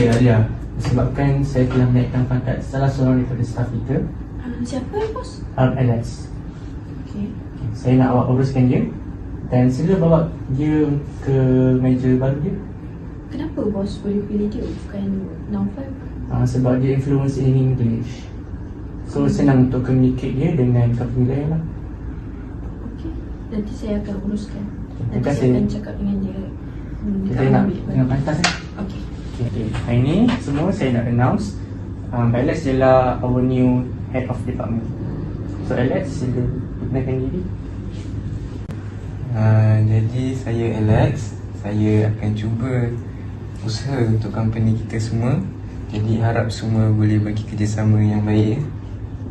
Okey, Alia. Disebabkan saya telah menaikkan pangkat salah seorang daripada staf kita, Siapa bos? Alex. Okey. Saya nak awak uruskan dia dan sila bawa dia ke meja baru dia. Kenapa bos boleh pilih dia bukan Naufal? Sebab dia influence in English. So senang untuk communicate dia dengan company lain lah. Okey. Nanti saya akan uruskan. Terima Nanti kasih. saya akan cakap dengan dia. Kita nak tengok pantas kan? Okey. Okay. Hari ni semua saya nak announce Alex ialah our new head of department. So Alex, sila perkenalkan diri. Jadi saya Alex. Saya akan cuba usaha untuk company kita semua. Jadi harap semua boleh bagi kerjasama yang baik.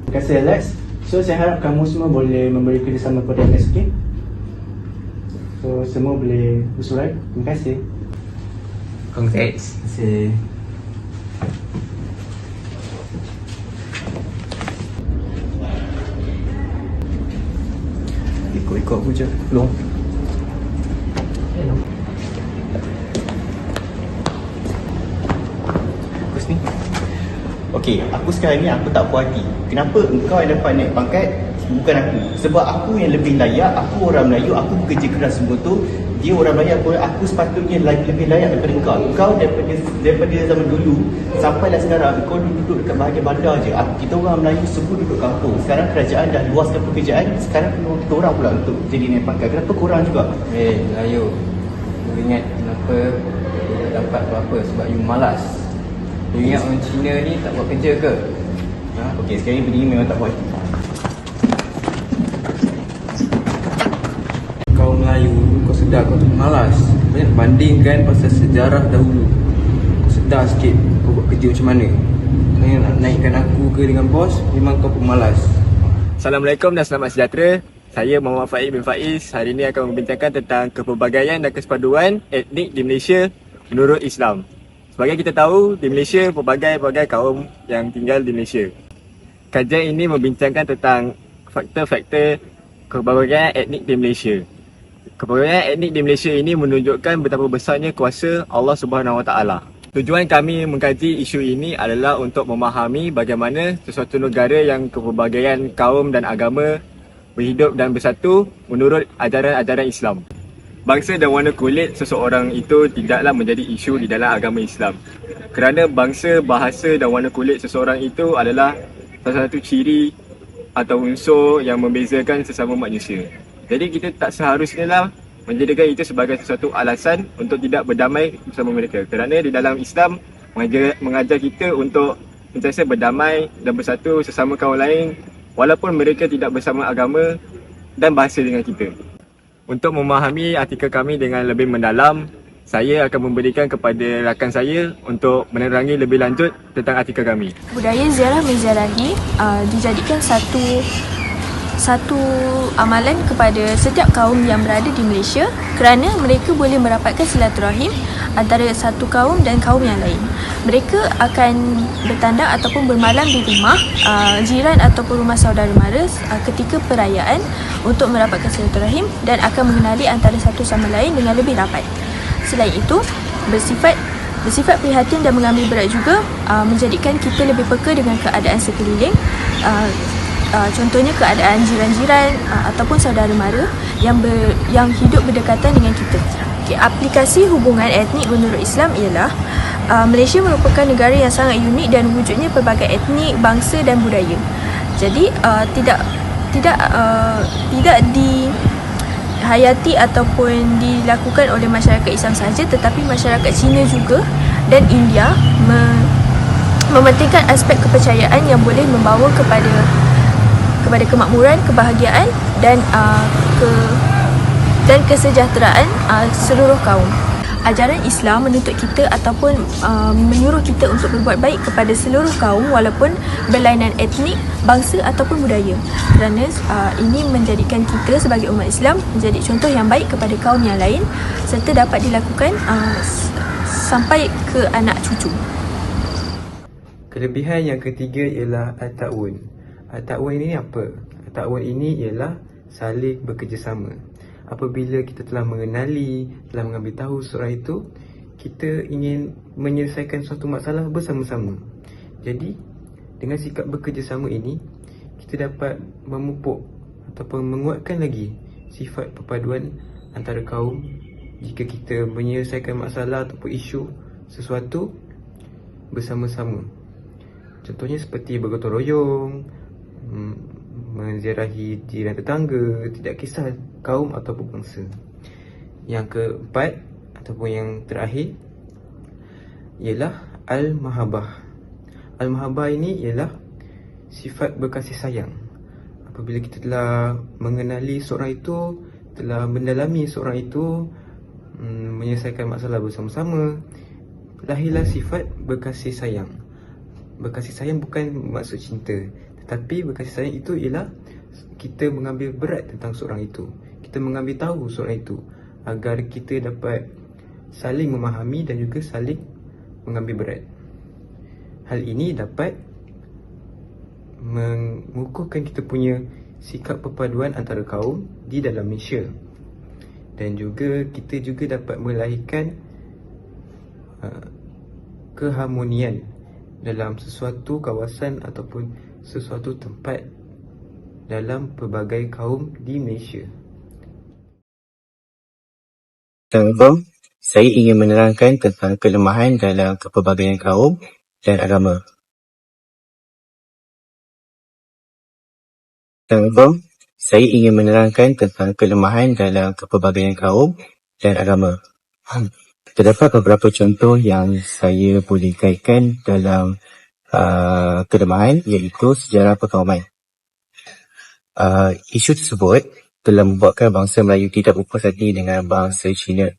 Terima kasih Alex. So saya harap kamu semua boleh memberi kerjasama kepada Alex, okay? So semua boleh bersurai. Terima kasih. Congrats. Terima kasih. Ikut aku je. Belum. Hello. Aku sini. Okey, aku sekarang ni aku tak puas hati. Kenapa engkau yang dapat naik pangkat, bukan aku? Sebab aku yang lebih layak, aku orang Melayu, aku bekerja keras semua tu. Dia orang Melayu, aku sepatutnya lebih layak daripada engkau. Engkau daripada zaman dulu sampailah sekarang kau duduk dekat bahagian bandar je. Kita orang Melayu semua duduk kampung. Sekarang kerajaan dah luaskan pekerjaan, sekarang kita orang pula untuk jadi naik pangkat. Kenapa korang juga? Melayu, you ingat kenapa you tak dapat apa-apa? Sebab you malas. You ingat orang Cina ni tak buat kerja ke? Okey, sekarang ni benda ni memang tak puas hati. Kau Melayu, kau sedar kau tu malas. Banyak bandingkan pasal sejarah dahulu. Kau sedar sikit kau buat kerja macam mana. Kau yang nak naikkan aku ke dengan bos, memang kau pemalas. Assalamualaikum dan selamat sejahtera. Saya Muhammad Faiz bin Faiz. Hari ini akan membincangkan tentang kepelbagaian dan kesepaduan etnik di Malaysia menurut Islam. Sebagai kita tahu, di Malaysia pelbagai-pelbagai kaum yang tinggal di Malaysia. Kajian ini membincangkan tentang faktor-faktor kepelbagaian etnik di Malaysia. Kepelbagaian etnik di Malaysia ini menunjukkan betapa besarnya kuasa Allah Subhanahu Wa Taala. Tujuan kami mengkaji isu ini adalah untuk memahami bagaimana sesuatu negara yang kepelbagaian kaum dan agama berhidup dan bersatu menurut ajaran-ajaran Islam. Bangsa dan warna kulit seseorang itu tidaklah menjadi isu di dalam agama Islam. Kerana bangsa, bahasa dan warna kulit seseorang itu adalah salah satu ciri atau unsur yang membezakan sesama manusia. Jadi kita tak seharusnya lah menjadikan itu sebagai sesuatu alasan untuk tidak berdamai bersama mereka. Kerana di dalam Islam mengajar kita untuk sentiasa berdamai dan bersatu sesama kaum lain walaupun mereka tidak bersama agama dan bahasa dengan kita. Untuk memahami artikel kami dengan lebih mendalam, saya akan memberikan kepada rakan saya untuk menerangi lebih lanjut tentang artikel kami. Budaya ziarah menziarahi dijadikan satu amalan kepada setiap kaum yang berada di Malaysia kerana mereka boleh merapatkan silaturahim antara satu kaum dan kaum yang lain. Mereka akan bertandang ataupun bermalam di rumah jiran ataupun rumah saudara mara ketika perayaan untuk merapatkan silaturahim dan akan mengenali antara satu sama lain dengan lebih rapat. Selain itu, bersifat prihatin dan mengambil berat juga menjadikan kita lebih peka dengan keadaan sekeliling. Contohnya keadaan jiran-jiran ataupun saudara mara yang hidup berdekatan dengan kita. Aplikasi hubungan etnik menurut Islam ialah Malaysia merupakan negara yang sangat unik dan wujudnya pelbagai etnik, bangsa dan budaya. Jadi tidak dihayati ataupun dilakukan oleh masyarakat Islam sahaja, tetapi masyarakat Cina juga dan India mementingkan aspek kepercayaan yang boleh membawa kepada kemakmuran, kebahagiaan dan kesejahteraan seluruh kaum. Ajaran Islam menuntut kita ataupun menyuruh kita untuk berbuat baik kepada seluruh kaum walaupun berlainan etnik, bangsa ataupun budaya. Kerana ini menjadikan kita sebagai umat Islam menjadi contoh yang baik kepada kaum yang lain serta dapat dilakukan sampai ke anak cucu. Kelebihan yang ketiga ialah at-ta'awun. At-ta'awun ini apa? At-ta'awun ini ialah saling bekerjasama. Apabila kita telah mengenali, telah mengambil tahu surah itu, kita ingin menyelesaikan suatu masalah bersama-sama. Jadi, dengan sikap bekerjasama ini, kita dapat memupuk ataupun menguatkan lagi sifat perpaduan antara kaum jika kita menyelesaikan masalah ataupun isu sesuatu bersama-sama. Contohnya seperti bergotong royong, menziarahi jiran tetangga, tidak kisah kaum ataupun bangsa. Yang keempat ataupun yang terakhir ialah al-mahabbah. Al-mahabbah ini ialah sifat berkasih sayang. Apabila kita telah mengenali seorang itu, telah mendalami seorang itu, menyelesaikan masalah bersama-sama, lahirlah sifat berkasih sayang. Berkasih sayang bukan maksud cinta, tetapi berkasih sayang itu ialah kita mengambil berat tentang seorang itu. Kita mengambil tahu seorang itu agar kita dapat saling memahami dan juga saling mengambil berat. Hal ini dapat mengukuhkan kita punya sikap perpaduan antara kaum di dalam Malaysia. Dan juga kita juga dapat melahirkan keharmonian dalam sesuatu kawasan ataupun sesuatu tempat dalam pelbagai kaum di Malaysia. Assalamualaikum. Saya ingin menerangkan tentang kelemahan dalam kepelbagaian kaum dan agama. Assalamualaikum. Saya ingin menerangkan tentang kelemahan dalam kepelbagaian kaum dan agama. Terdapat beberapa contoh yang saya boleh kaitkan dalam kelemahan, iaitu sejarah perkauman. Isu tersebut telah membuatkan bangsa Melayu tidak berpuas hati dengan bangsa Cina.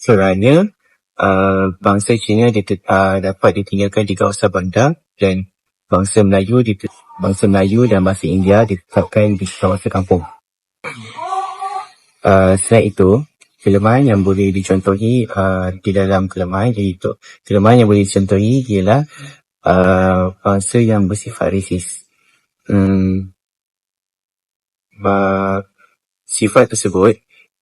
Kerana bangsa Cina dapat ditinggalkan di kawasan bandar dan bangsa Melayu dan bangsa India ditetapkan di kawasan kampung. Selain itu, kelemahan yang boleh dicontohi di dalam kelemahan yang boleh dicontohi ialah bangsa yang bersifat resis. Sifat tersebut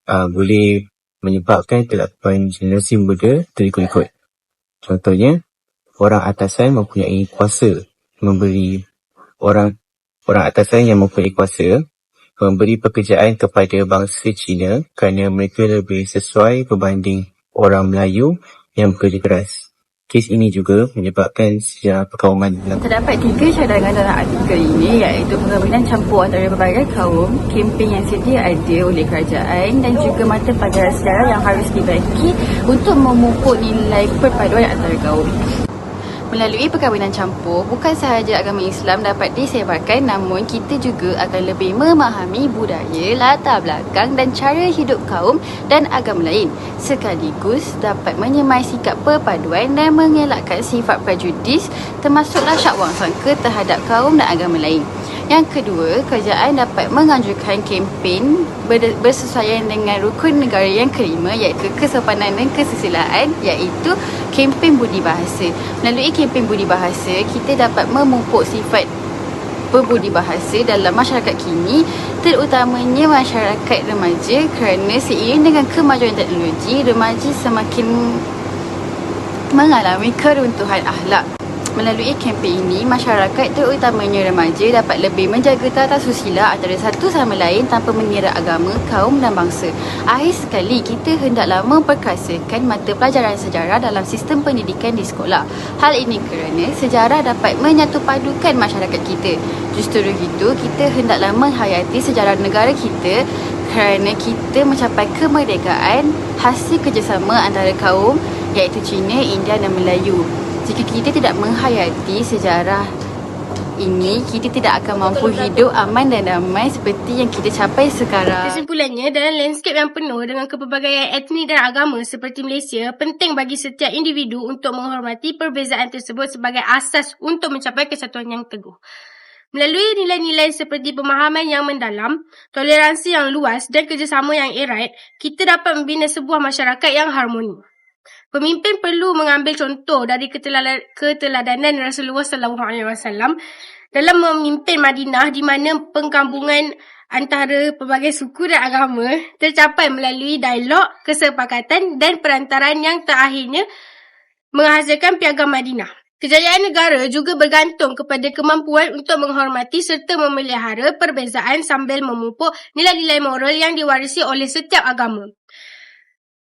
boleh menyebabkan kelakuan generasi muda terikut-ikut. Contohnya, orang atasan mempunyai kuasa memberi pekerjaan kepada bangsa Cina kerana mereka lebih sesuai berbanding orang Melayu yang bekerja keras. Kes ini juga menyebabkan sejarah perkauman. Terdapat 3 cadangan dalam artikel ini, iaitu perkahwinan campur antara berbagai kaum, kempen yang sedia ada oleh kerajaan dan juga mata pelajaran sejarah yang harus dibaiki untuk memupuk nilai perpaduan antara kaum. Melalui perkahwinan campur, bukan sahaja agama Islam dapat disebarkan, namun kita juga akan lebih memahami budaya, latar belakang dan cara hidup kaum dan agama lain, sekaligus dapat menyemai sikap perpaduan dan mengelakkan sifat prejudis termasuklah syak wang sangka terhadap kaum dan agama lain. Yang kedua, kerajaan dapat menganjurkan kempen bersesuaian dengan rukun negara yang kelima, iaitu kesopanan dan kesusilaan, iaitu kempen budi bahasa. Melalui kempen budi bahasa, kita dapat memupuk sifat berbudi bahasa dalam masyarakat kini, terutamanya masyarakat remaja, kerana seiring dengan kemajuan teknologi, remaja semakin mengalami keruntuhan akhlak. Melalui kempen ini, masyarakat terutamanya remaja dapat lebih menjaga tata susila antara satu sama lain tanpa mengira agama, kaum dan bangsa. Akhir sekali, kita hendaklah memperkasakan mata pelajaran sejarah dalam sistem pendidikan di sekolah. Hal ini kerana sejarah dapat menyatupadukan masyarakat kita. Justru itu, kita hendaklah menghayati sejarah negara kita kerana kita mencapai kemerdekaan hasil kerjasama antara kaum, iaitu Cina, India dan Melayu. Jika kita tidak menghayati sejarah ini, kita tidak akan mampu hidup aman dan damai seperti yang kita capai sekarang. Kesimpulannya, dalam landscape yang penuh dengan kepelbagaian etnik dan agama seperti Malaysia, penting bagi setiap individu untuk menghormati perbezaan tersebut sebagai asas untuk mencapai kesatuan yang teguh. Melalui nilai-nilai seperti pemahaman yang mendalam, toleransi yang luas dan kerjasama yang erat, kita dapat membina sebuah masyarakat yang harmoni. Pemimpin perlu mengambil contoh dari keteladanan Rasulullah SAW dalam memimpin Madinah, di mana penggabungan antara pelbagai suku dan agama tercapai melalui dialog, kesepakatan dan perantaran yang terakhirnya menghasilkan Piagam Madinah. Kejayaan negara juga bergantung kepada kemampuan untuk menghormati serta memelihara perbezaan sambil memupuk nilai-nilai moral yang diwarisi oleh setiap agama.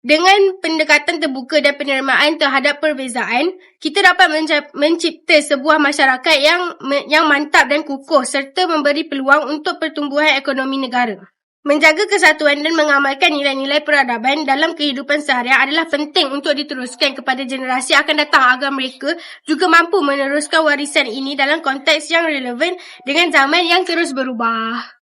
Dengan pendekatan terbuka dan penerimaan terhadap perbezaan, kita dapat mencipta sebuah masyarakat yang mantap dan kukuh serta memberi peluang untuk pertumbuhan ekonomi negara. Menjaga kesatuan dan mengamalkan nilai-nilai peradaban dalam kehidupan seharian adalah penting untuk diteruskan kepada generasi akan datang agar mereka juga mampu meneruskan warisan ini dalam konteks yang relevan dengan zaman yang terus berubah.